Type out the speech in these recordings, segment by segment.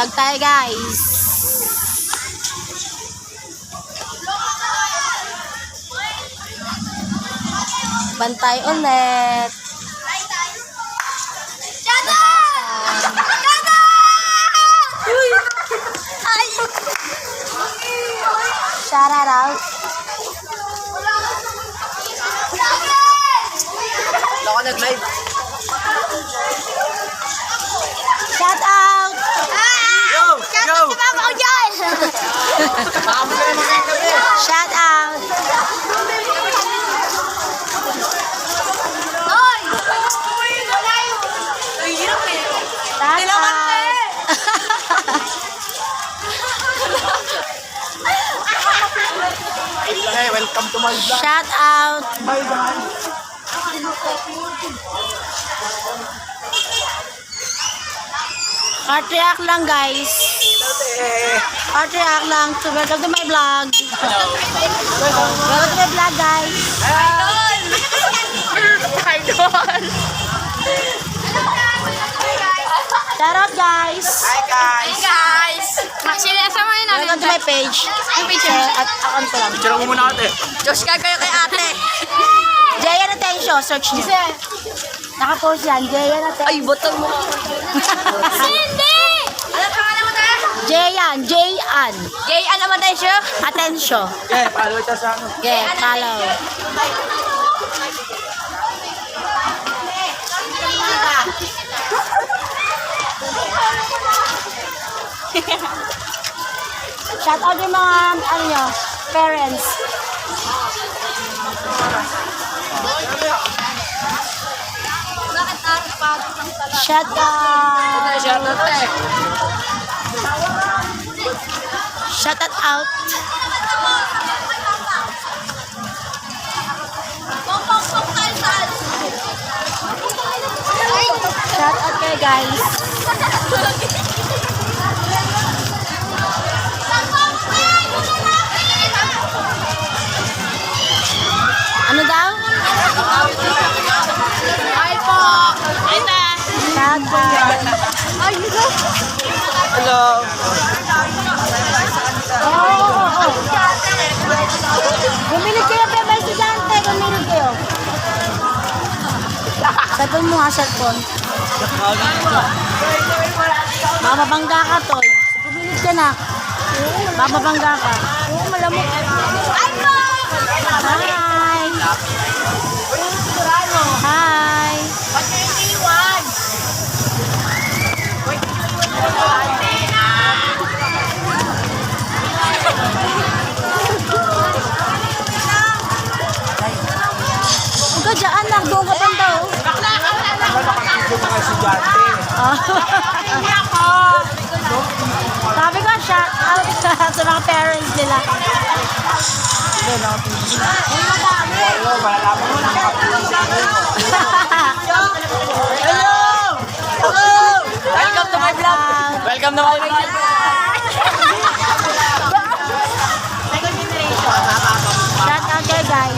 Vlog tayo guys. Bantay ulit. Shout out. Ako nag-live. Shout out. Yo! Yo! Mama ko dyan. Shout out. Shout out. Hey, welcome to my vlog. Shout out. Bye guys. Heart react lang guys. Heart react lang. So welcome to my vlog. Welcome to my vlog guys. Idol! Shout out guys. Hi guys. Guys! Sinasama yun namin. Welcome to my page. Yung page At account ko lang. Picture mo muna ate. Diyos ka kayo kay ate. Jayan Atensyo. Search nyo. Nakapost yan. Jayan Atensyo. Ay, botol mo. Hindi! Ano pangalan mo tayo? Jayan. Jayan. Jay, ano naman tayo siya? Atensyo. Yeah, follow ito sa ano. Yeah, follow. Shout out yung mga ano nyo, parents. Shout out. Shout out eh. Shout out. Shout out kayo guys. Ano daw? Ay po! Ito! Shout out. Hello. Oo. Bumili kayo pa ba estudyante? Bumili kayo. Cellphone mo nga, cellphone. Mamabangga ka, Toy. Bumili ka na. Mamabangga ka. Oo, malamok. Hi. Hi. Huwag ka dyan, nak. Doon ka banda, oh. Nakakapito mga estudyante. Sabi ko, shout out sa mga parents nila. Hello, malalaman mo ng Welcome to my vlog! Welcome to my vlog! Shout out kayo, guys.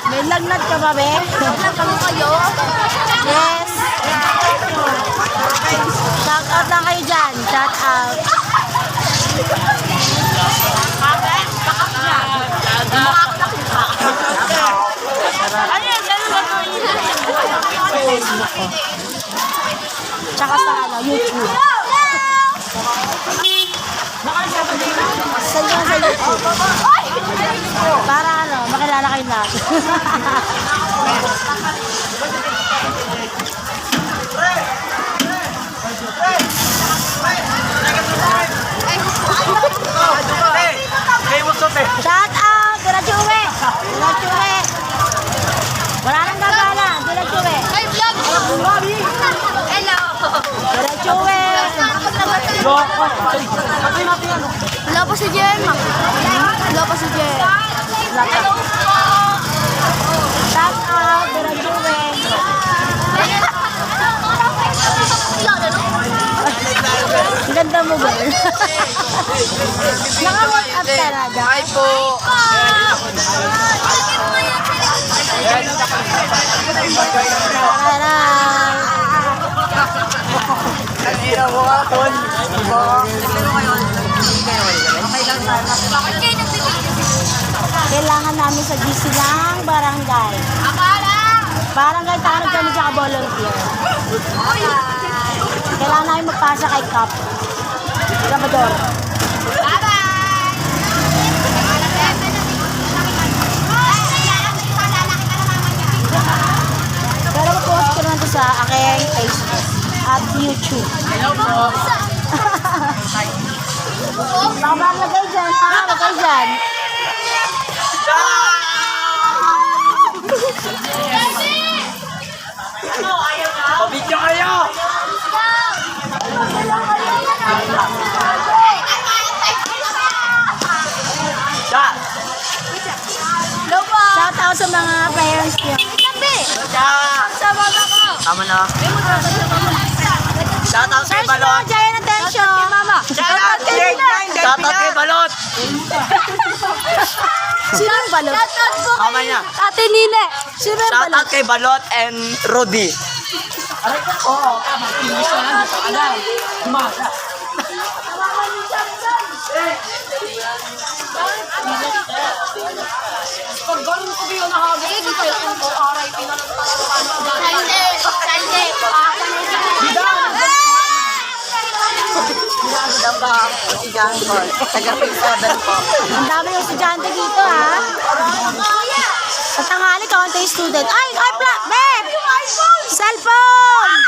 May lagnat ka ba, be? Yes. Shout out lang kayo dyan. Shout out. Tsaka sa ano, YouTube. Saan ka sa YouTube? Para ano, makilala kayo lahat. Hey, what's up eh? Shout out! Diretso uwi! Diretso uwi! Wala nang gagana! Diretso uwi! Ay, vlog! Hello! Diretso uwi! Wala pa si Jen. Wala pa si Jen. Shout out! Diretso uwi! Ang ganda mo, girl. Naka-make up talaga. Hi po. Parang. Kanina mo ka, Ton. Kailangan namin sa GC ng barangay. Barangay tanong kami sa volunteer. Kailangan namin magpasa kay Cap. Gabador. Pero mag-post ko naman ito sa aking Facebook at YouTube. Hello po. Baka lagay dyan, ha? Lagay dyan. Pabidyo kayo. Chat. Shout out sa mga parents niyo. Tama na. Shout out kay Search mo, Balot. giant attention. Shout out kay Balot. Sino yung balot? Tama niya. Ate Nine. Sino yung Shout balot? out kay Balot and Rudy. Ang dami yung estudyante dito, ha? Sa tanghali, kaunti yung student. Ay, babe! Cellphone!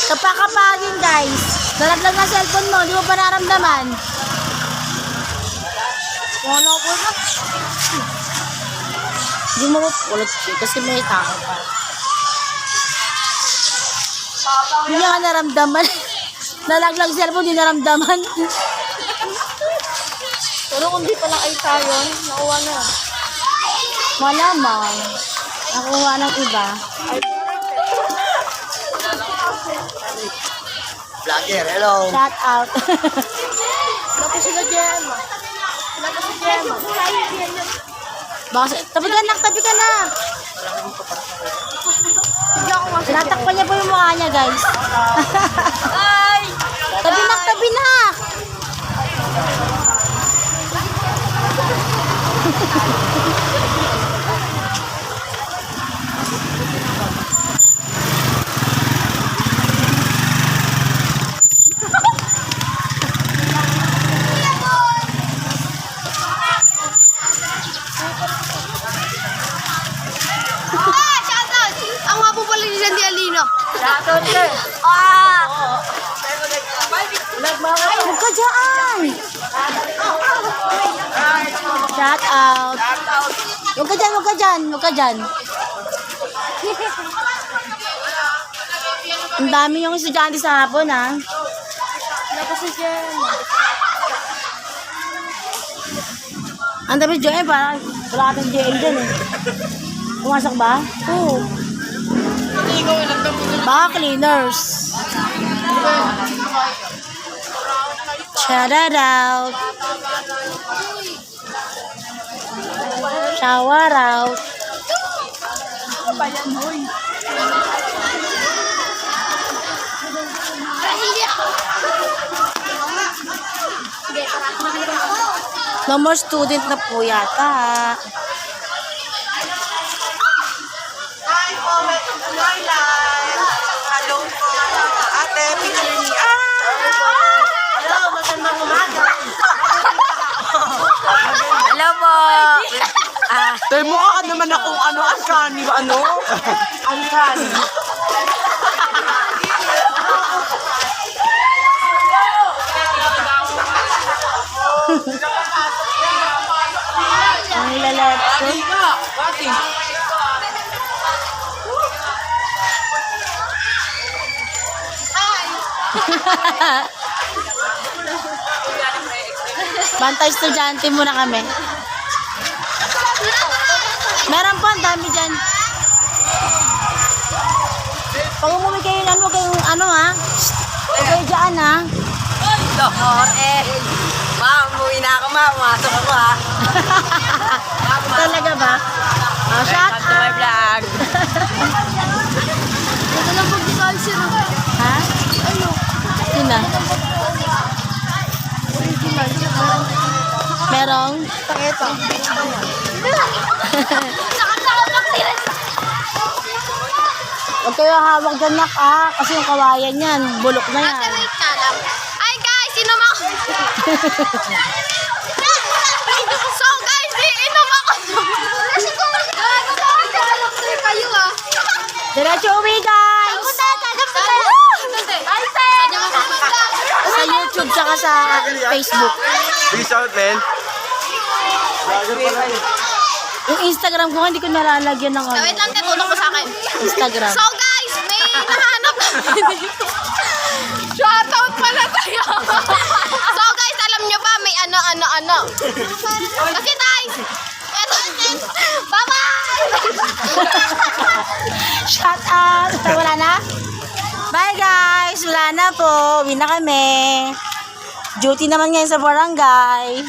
Kapakapagin, guys. Nalaglag na cellphone mo, di mo pa naramdaman. Wala ko na. Hindi mo pulot kasi may tao pa. Hindi niya ka naramdaman. Nalaglag cellphone, di naramdaman. Pero kung di pala ay tayo, nakuha na. Malamang. Nakuha ng iba. Vlogger, hello. Shout out. Wala po sila Gemma. Wala po si Gemma. Baka, tabi ka na. Tinatakpan niya po yung mukha niya, guys. Tabi na. Shoutout! Ang nga po pala si Sandy Alino. Huwag ka dyan. Shout out. Huwag ka dyan. Ang dami yung estudyante sa hapon, ha? Wala po si Gemma. Ang dami Joel, parang wala kang Joel dyan, eh. Pumasok ba? Oo. Baka cleaners. Shout out. Shower out. No more student na po yata. Hello po. Ate, picture ni. Hello, magandang umaga. Hello po. Tay mo ka naman akong uncanny. Uncanny. Ang lalat ko. Bantay estudyante muna kami. Meron pa, ang dami dyan. Pag umuwi kayo yan, huwag kayong ha. Huwag kayo dyan ha. Dokor eh. Ma, umuwi na ako ma. Pumasok ako ha. Talaga ba? Oh, shout Welcome to my out. vlog. Ito lang pag design sir. Ha? Ano? Yun na. Original. Merong? Ito. Huwag kayo hawak dyan nak kasi yung kawayan yan, bulok na yan. Wait na lang. Ay guys, inom ako. So guys, inom ako. Kayo ah. Diretso uwi guys! Sa YouTube tsaka sa Facebook. Peace out, man. Yung Instagram ko, hindi ko nalalagyan ng ano. Wait lang, tutulong mo sa akin. Instagram. So guys, may nahanap kami dito. Shoutout pala tayo. So guys, alam nyo ba, may ano. Kasi guys, eto. Bye-bye! Shout out! Wala na? Bye guys! Wala na po. Uwi na kami. Duty naman ngayon sa barangay.